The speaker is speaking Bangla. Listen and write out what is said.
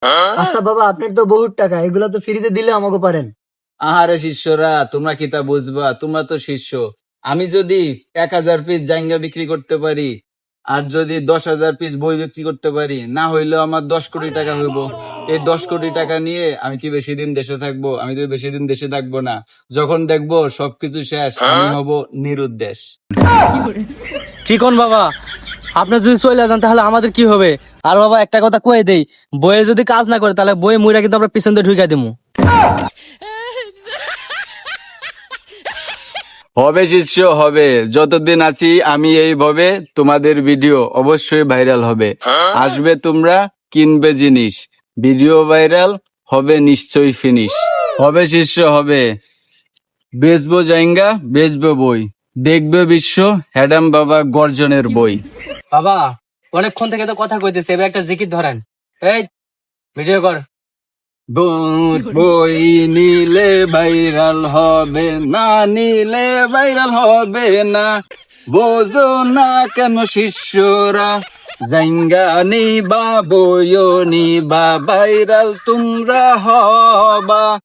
আচ্ছা বাবা, আপনার তো বহুত টাকা, এগুলো তো ফ্রিতে দিলে আমাকে পারেন। আহারে শিষ্যরা, তোমরা কি তা বুঝবা? তোমরা তো শিষ্য। আমি যদি 1,000 পিস জাইঙ্গা বিক্রি করতে পারি, আর যদি 10,000 পিস বই বিক্রি করতে পারি, না হইলেও আমার 10 কোটি টাকা হইব। এই 10 কোটি টাকা নিয়ে আমি কি বেশি দিন দেশে থাকবো? আমি তো বেশি দিন দেশে থাকবো না। যখন দেখবো সবকিছু শেষ, আমি হব নিরুদ্দেশ। কি কোন বাবা, আপনার যদি চলে যান তাহলে আমাদের কি হবে? আর বাবা একটা কথা কয়ে দেই, বইয়ে যদি কাজ না করে তাহলে বইয়ে মুইরা কিন্তু আমরা পিছন দিয়ে ঢুকাই দিমু। হবে শিষ্য, হবে। যতদিন আছি আমি এইভাবে তোমাদের ভিডিও অবশ্যই ভাইরাল হবে। আসবে তোমরা, কিনবে জিনিস, ভিডিও ভাইরাল হবে, নিশ্চয়ই ফিনিশ হবে শিষ্য, হবে। বেচবো জাইঙ্গা, বেচবো বই, দেখবে বিশ্ব হ্যাডাম বাবা গর্জনের বই। বাবা অনেকক্ষণ থেকে তো কথা কইতেছে, এবার একটা জিকির ধরেন। এই ভিডিও কর। বই নিলে ভাইরাল হবে না, নিলে ভাইরাল হবে না, বোঝো না কেন শিষ্যরা? জাইঙ্গা নিবা, বইও নিবা, ভাইরাল তোমরা হবা।